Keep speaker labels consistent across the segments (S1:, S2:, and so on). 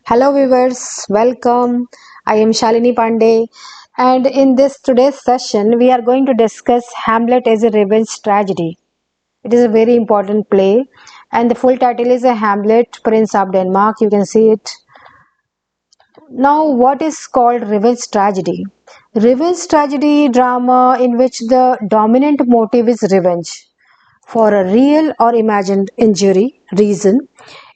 S1: Hello viewers, welcome. I am Shalini Pandey, and in this today's session we are going to discuss Hamlet as a revenge tragedy. It is a very important play, and the full title is a Hamlet, Prince of Denmark. You can see it. Now, what is called revenge tragedy? Revenge tragedy drama in which the dominant motive is revenge for a real or imagined injury reason.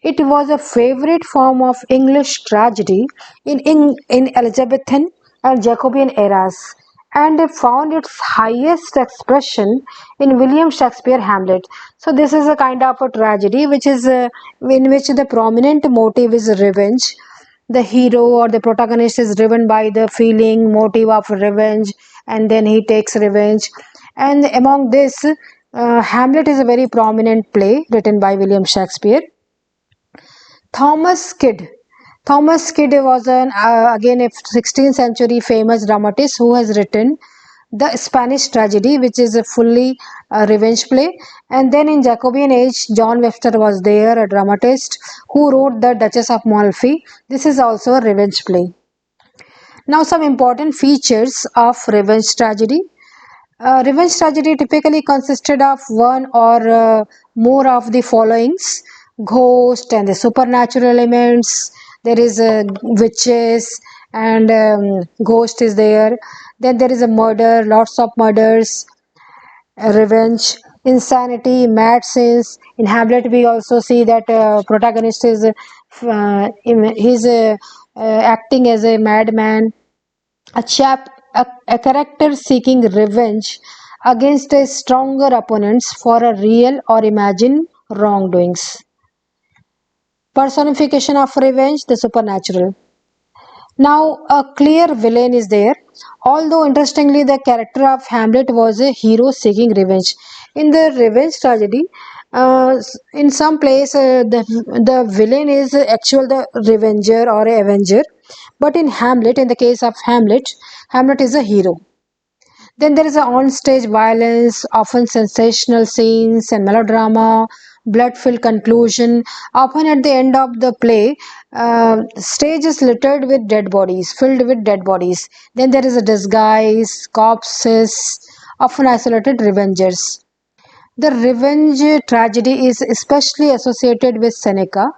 S1: It was a favorite form of English tragedy in Elizabethan and Jacobean eras, and it found its highest expression in William Shakespeare Hamlet. So this is a kind of a tragedy which is in which the prominent motive is revenge. The hero or the protagonist is driven by the feeling motive of revenge, and then he takes revenge. And among this, Hamlet is a very prominent play written by William Shakespeare. Thomas Kidd. Thomas Kidd was again a 16th century famous dramatist who has written the Spanish tragedy, which is a fully revenge play. And then in Jacobean age, John Webster was there, a dramatist who wrote the Duchess of Malfi. This is also a revenge play. Now, some important features of revenge tragedy. Revenge tragedy typically consisted of one or more of the followings: ghost and the supernatural elements. There is witches and ghost is there. Then there is a murder, lots of murders, revenge, insanity, mad scenes. In Hamlet, we also see that protagonist is he's acting as a madman, a character seeking revenge against a stronger opponents for a real or imagined wrongdoings. Personification of revenge, the supernatural. Now, a clear villain is there. Although, interestingly, the character of Hamlet was a hero seeking revenge. In the revenge tragedy, in some place, the villain is actual the revenger or a avenger. But in Hamlet, in the case of Hamlet, Hamlet is a hero. Then there is a on-stage violence, often sensational scenes and melodrama, blood-filled conclusion. Often at the end of the play, stage is littered with dead bodies, filled with dead bodies. Then there is a disguise, corpses, often isolated revengers. The revenge tragedy is especially associated with Seneca,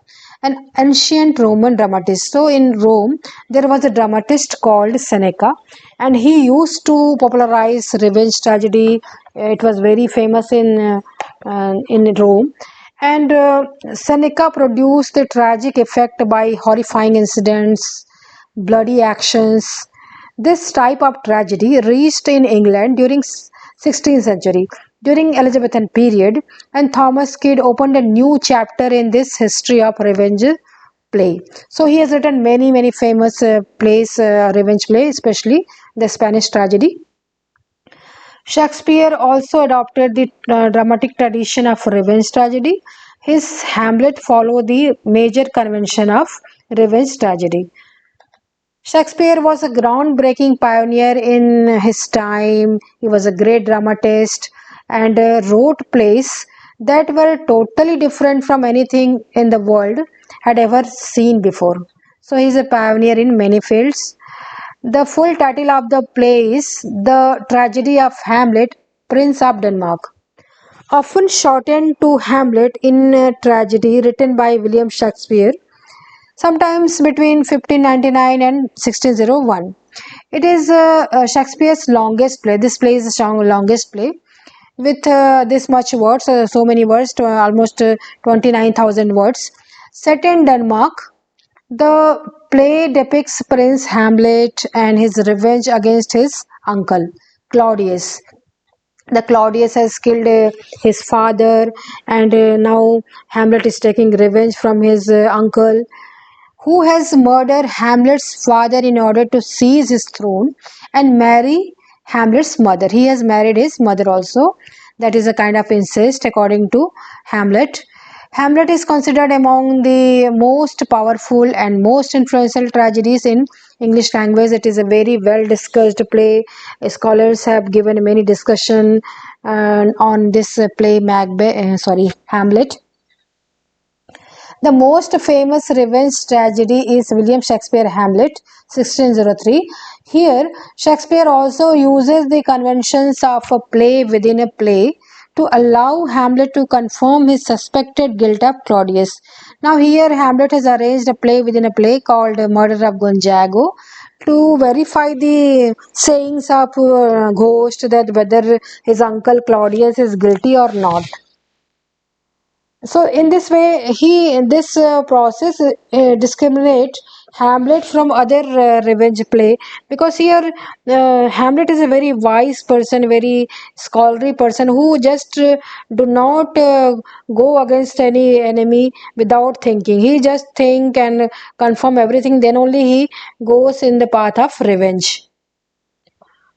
S1: an ancient Roman dramatist. So, in Rome, there was a dramatist called Seneca, and he used to popularize revenge tragedy. It was very famous in Rome. And Seneca produced the tragic effect by horrifying incidents, bloody actions. This type of tragedy reached in England during 16th century, during Elizabethan period, and Thomas Kidd opened a new chapter in this history of revenge play. So he has written many famous plays, revenge play, especially the Spanish tragedy. Shakespeare also adopted the dramatic tradition of revenge tragedy. His Hamlet followed the major convention of revenge tragedy. Shakespeare was a groundbreaking pioneer in his time. He was a great dramatist and wrote plays that were totally different from anything in the world had ever seen before. So he's a pioneer in many fields. The full title of the play is The Tragedy of Hamlet, Prince of Denmark, often shortened to Hamlet in a tragedy written by William Shakespeare sometimes between 1599 and 1601. It is Shakespeare's longest play. This play is the longest play with this much words, so many words, to almost 29,000 words. Set in Denmark, the play depicts Prince Hamlet and his revenge against his uncle, Claudius. The Claudius has killed his father, and now Hamlet is taking revenge from his uncle, who has murdered Hamlet's father in order to seize his throne and marry Hamlet's mother. He has married his mother also. That is a kind of incest according to Hamlet. Hamlet is considered among the most powerful and most influential tragedies in English language. It is a very well discussed play. Scholars have given many discussion on this play, Hamlet. The most famous revenge tragedy is William Shakespeare Hamlet 1603. Here, Shakespeare also uses the conventions of a play within a play to allow Hamlet to confirm his suspected guilt of Claudius. Now, here Hamlet has arranged a play within a play called Murder of Gonzago to verify the sayings of Ghost that whether his uncle Claudius is guilty or not. So in this way, he in this process discriminate Hamlet from other revenge play, because here Hamlet is a very wise person, very scholarly person who just do not go against any enemy without thinking. He just think and confirm everything. Then only he goes in the path of revenge.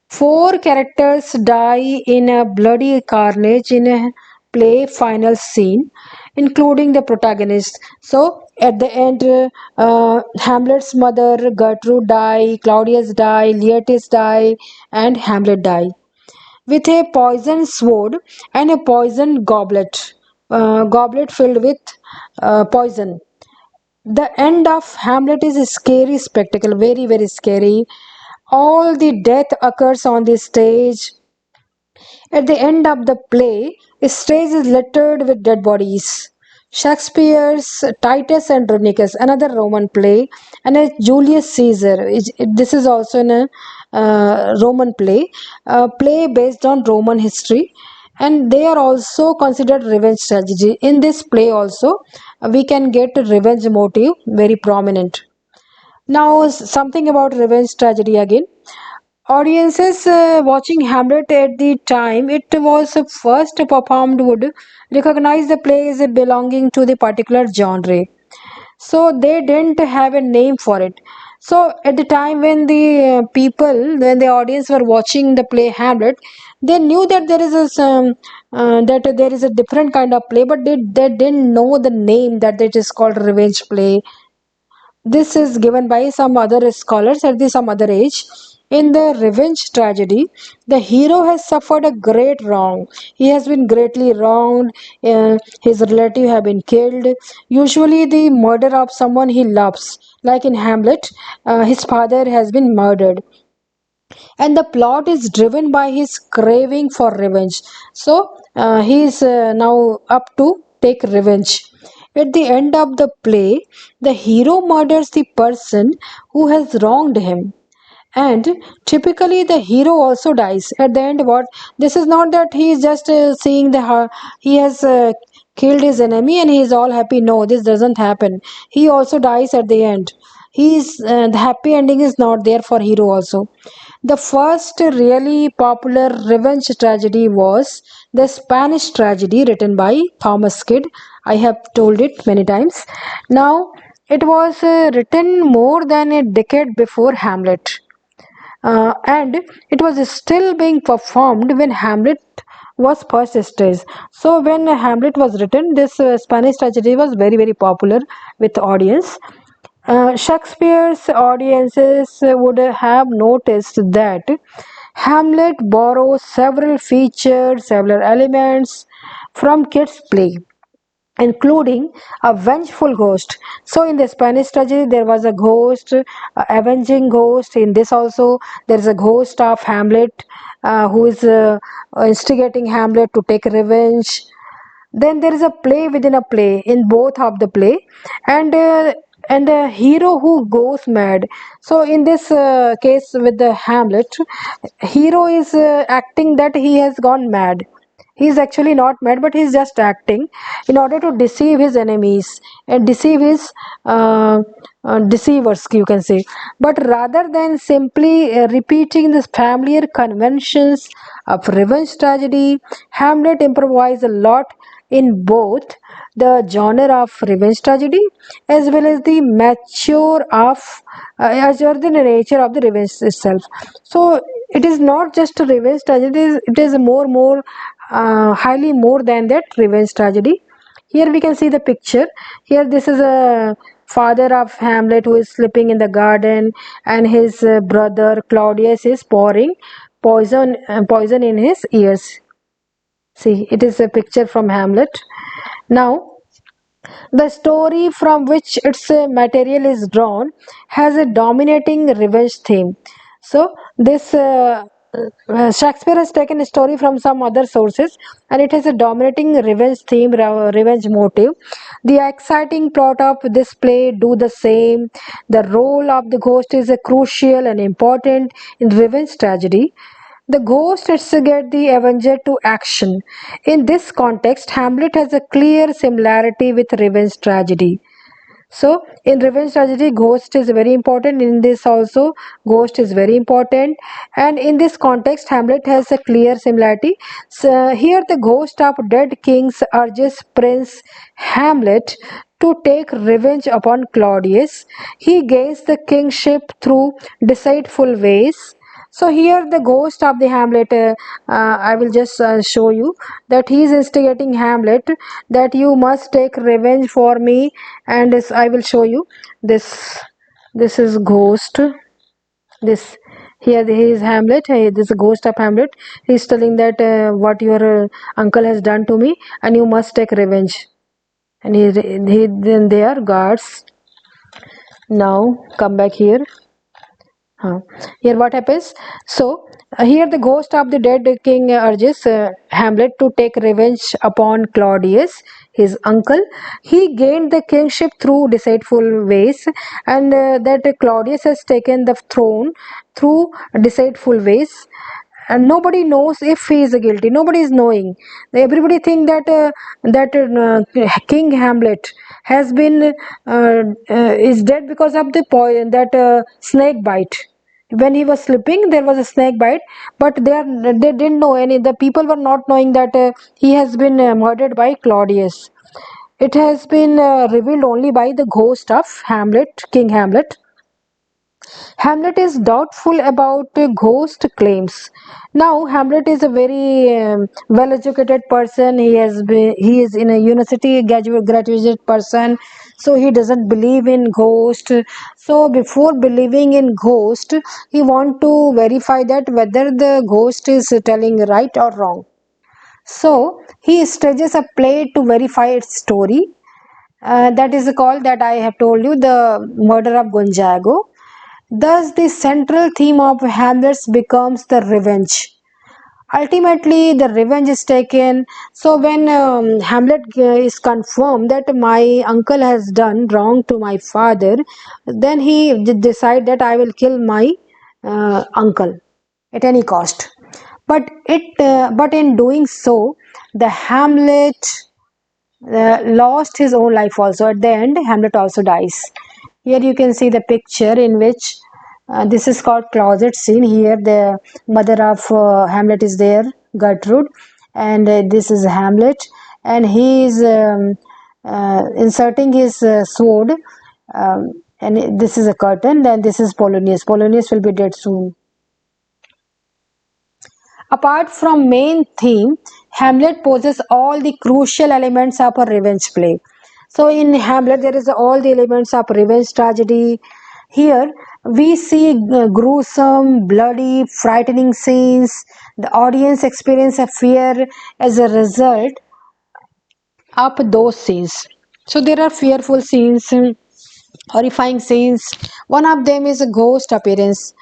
S1: Four characters die in a bloody carnage in a play final scene, including the protagonist. So, at the end, Hamlet's mother, Gertrude, die, Claudius die, Leotis die, and Hamlet die with a poisoned sword and a poisoned goblet, goblet filled with poison. The end of Hamlet is a scary spectacle, very, very scary. All the death occurs on the stage. At the end of the play, the stage is littered with dead bodies. Shakespeare's Titus Andronicus, another Roman play, and a Julius Caesar. This is also in a Roman play, a play based on Roman history, and they are also considered revenge tragedy. In this play, also, we can get revenge motive very prominent. Now, something about revenge tragedy again. Audiences watching Hamlet at the time it was first performed would recognize the play as belonging to the particular genre. So they didn't have a name for it. So at the time when the when the audience were watching the play Hamlet, they knew that there is a that there is a different kind of play, but they didn't know the name that it is called revenge play. This is given by some other scholars at some other age. In the revenge tragedy, the hero has suffered a great wrong. He has been greatly wronged. His relative have been killed. Usually, the murder of someone he loves. Like in Hamlet, his father has been murdered, and the plot is driven by his craving for revenge. So he is now up to take revenge. At the end of the play, the hero murders the person who has wronged him, and typically the hero also dies at the end. What this is not that he is just seeing the he has killed his enemy and he is all happy. No, this doesn't happen. He also dies at the end. He is the happy ending is not there for hero also. The first really popular revenge tragedy was the Spanish tragedy written by Thomas Kidd. I have told it many times. Now, it was written more than a decade before Hamlet, and it was still being performed when Hamlet was first staged. So when Hamlet was written, this Spanish tragedy was very very popular with audience. Shakespeare's audiences would have noticed that Hamlet borrows several features, several elements from Kidd's play, including a vengeful ghost. So in the Spanish tragedy, there was a ghost, avenging ghost. In this also, there is a ghost of Hamlet who is instigating Hamlet to take revenge. Then there is a play within a play in both of the play, and the hero who goes mad. So in this case with the Hamlet, hero is acting that he has gone mad. He is actually not mad, but he is just acting in order to deceive his enemies and deceive his deceivers, you can say. But rather than simply repeating the familiar conventions of revenge tragedy, Hamlet improvised a lot in both the genre of revenge tragedy as well as the mature of as well the nature of the revenge itself. So it is not just a revenge tragedy, it is more highly more than that revenge tragedy. Here we can see the picture. Here this is a father of Hamlet who is sleeping in the garden, and his brother Claudius is pouring poison in his ears. See, it is a picture from Hamlet. Now, The story from which its material is drawn has a dominating revenge theme. So, this Shakespeare has taken a story from some other sources and it has a dominating revenge theme, revenge motive. The exciting plot of this play do the same. The role of the ghost is a crucial and important in revenge tragedy. The ghost instigate the Avenger to action. In this context, Hamlet has a clear similarity with revenge tragedy. So, in revenge tragedy, ghost is very important. In this also, ghost is very important. And in this context, Hamlet has a clear similarity. So, here, the ghost of dead kings urges Prince Hamlet to take revenge upon Claudius. He gains the kingship through deceitful ways. So here the ghost of the Hamlet, I will just show you that he is instigating Hamlet that you must take revenge for me, and this, I will show you this. This is ghost. This here he is Hamlet. This is ghost of Hamlet. He is telling that what your uncle has done to me, and you must take revenge. And he then they are guards. Now come back here. Here what happens? So here the ghost of the dead king urges Hamlet to take revenge upon Claudius, his uncle. He gained the kingship through deceitful ways, and that Claudius has taken the throne through deceitful ways. And nobody knows if he is guilty. Nobody is knowing. Everybody think that King Hamlet has been is dead because of the poison, that snake bite. When he was sleeping, there was a snake bite, but they didn't know any. The people were not knowing that he has been murdered by Claudius. It has been revealed only by the ghost of Hamlet, King Hamlet. Hamlet is doubtful about ghost claims. Now, Hamlet is a very well-educated person. He is in a university graduated person, so he doesn't believe in ghost. So, before believing in ghost, he want to verify that whether the ghost is telling right or wrong. So, he stages a play to verify its story. That is called, that I have told you, the murder of Gonzago. Thus, the central theme of Hamlet's becomes the revenge. Ultimately, the revenge is taken. So, when Hamlet is confirmed that my uncle has done wrong to my father, then he decide that I will kill my uncle at any cost. But in doing so, the Hamlet lost his own life also. At the end, Hamlet also dies. Here you can see the picture in which this is called closet scene. Here the mother of Hamlet is there, Gertrude, and this is Hamlet, and he is inserting his sword. And this is a curtain. Then this is Polonius. Polonius will be dead soon. Apart from main theme, Hamlet poses all the crucial elements of a revenge play. So in Hamlet, there is all the elements of revenge tragedy. Here we see gruesome, bloody, frightening scenes. The audience experience a fear as a result of those scenes. So there are fearful scenes, horrifying scenes. One of them is a ghost appearance.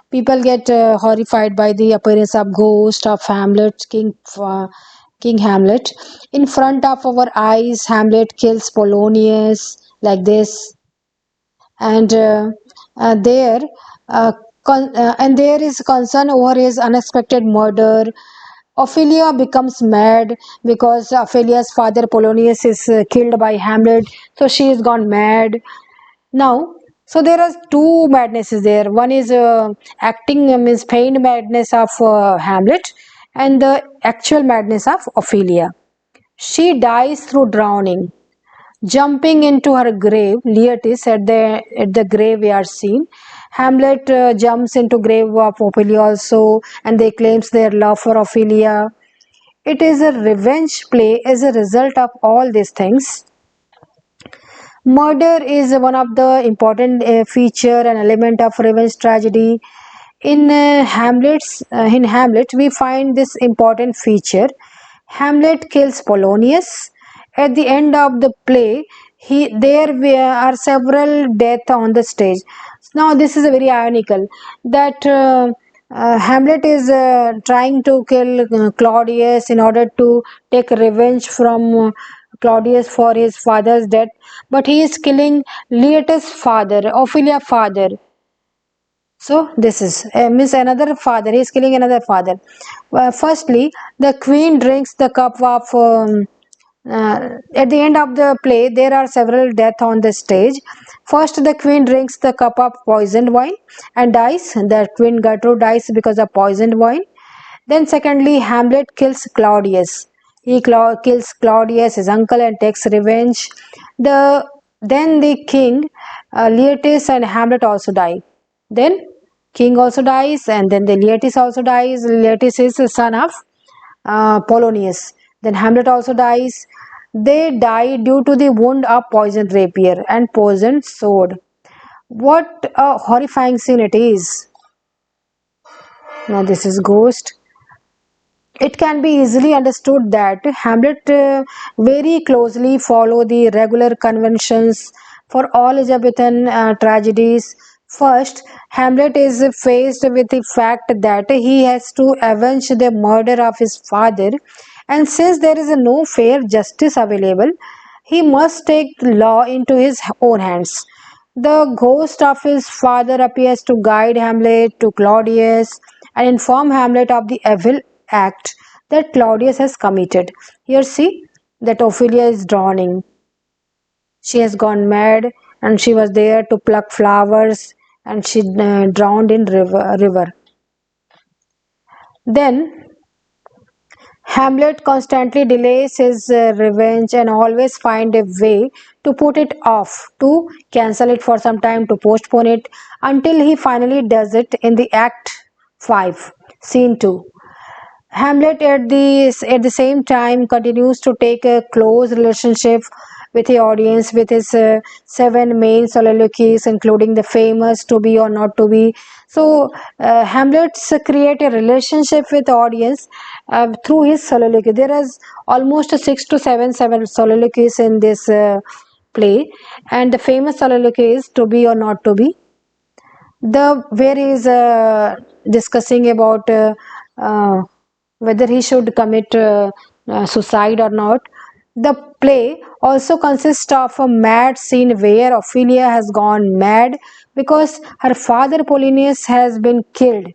S1: People get horrified by the appearance of ghost of Hamlet, King Hamlet. In front of our eyes, Hamlet kills Polonius like this, and there and there is concern over his unexpected murder. Ophelia becomes mad because Ophelia's father Polonius is killed by Hamlet, so she is gone mad now. So there are two madnesses there. One is acting means feigned madness of Hamlet, and the actual madness of Ophelia. She dies through drowning. Jumping into her grave, Leotis at the graveyard scene. Hamlet jumps into grave of Ophelia also, and they claims their love for Ophelia. It is a revenge play as a result of all these things. Murder is one of the important feature and element of revenge tragedy. In Hamlet, we find this important feature. Hamlet kills Polonius, At the end of the play, are several deaths on the stage. Now this is a very ironical that Hamlet is trying to kill Claudius in order to take revenge from Claudius for his father's death, but he is killing Leotus' father, Ophelia's father. So this is means another father. He is killing another father. Firstly, the queen drinks the cup of. At the end of the play, there are several deaths on the stage. First, the queen drinks the cup of poisoned wine and dies. The queen Gertrude dies because of poisoned wine. Then, secondly, Hamlet kills Claudius. He kills Claudius, his uncle, and takes revenge. Then the king, Leotis, and Hamlet also die. Then king also dies, and then the Leotis also dies. Leotis is the son of Polonius. Then Hamlet also dies. They die due to the wound of poisoned rapier and poisoned sword. What a horrifying scene it is. Now this is Ghost. It can be easily understood that Hamlet very closely follow the regular conventions for all Elizabethan tragedies. First, Hamlet is faced with the fact that he has to avenge the murder of his father, and since there is no fair justice available, he must take the law into his own hands. The ghost of his father appears to guide Hamlet to Claudius and inform Hamlet of the evil act that Claudius has committed. Here, see that Ophelia is drowning. She has gone mad and she was there to pluck flowers and she drowned in river. Then Hamlet constantly delays his revenge and always find a way to put it off, to cancel it for some time, to postpone it until he finally does it in the Act 5, Scene 2. Hamlet at the same time continues to take a close relationship with the audience with his seven main soliloquies, including the famous "To Be or Not to Be." So Hamlet's create a relationship with the audience through his soliloquy. There is almost six to seven soliloquies in this play, and the famous soliloquy is "To Be or Not to Be." The where he is discussing about whether he should commit suicide or not. The play also consists of a mad scene where Ophelia has gone mad because her father Polonius has been killed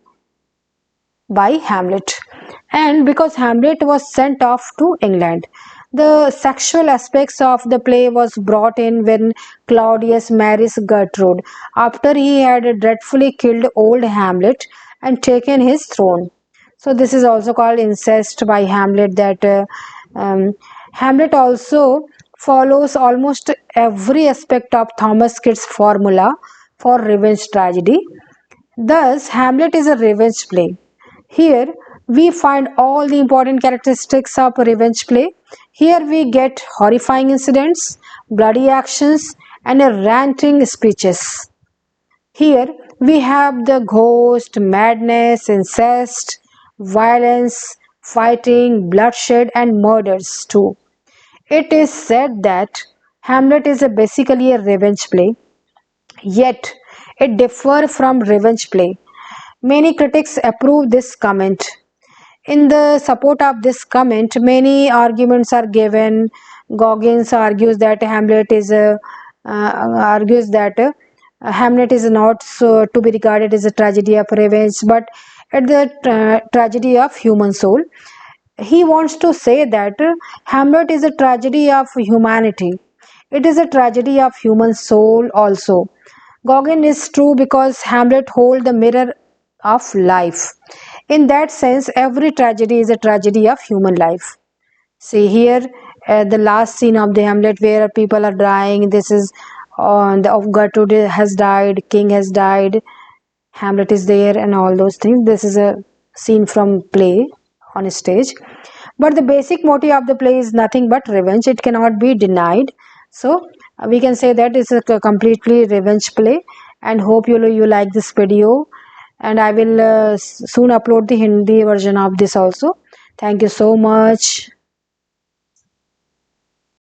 S1: by Hamlet, and because Hamlet was sent off to England. The sexual aspects of the play was brought in when Claudius marries Gertrude after he had dreadfully killed old Hamlet and taken his throne. So this is also called incest by Hamlet. That Hamlet also follows almost every aspect of Thomas Kit's formula for revenge tragedy. Thus, Hamlet is a revenge play. Here we find all the important characteristics of a revenge play. Here we get horrifying incidents, bloody actions, and a ranting speeches. Here we have the ghost, madness, incest, violence, fighting, bloodshed, and murders too. It is said that Hamlet is basically a revenge play, yet it differs from revenge play. Many critics approve this comment. In the support of this comment, many arguments are given. Goggins argues that Hamlet is not so to be regarded as a tragedy of revenge, but at the tragedy of human soul. He wants to say that Hamlet is a tragedy of humanity. It is a tragedy of human soul also. Gauguin is true because Hamlet holds the mirror of life. In that sense, every tragedy is a tragedy of human life. See here, the last scene of the Hamlet where people are dying. This is the of Gertrude has died, King has died, Hamlet is there, and all those things. This is a scene from play on a stage. But the basic motive of the play is nothing but revenge. It cannot be denied. So we can say that it's a completely revenge play. And hope you like this video. And I will soon upload the Hindi version of this also. Thank you so much.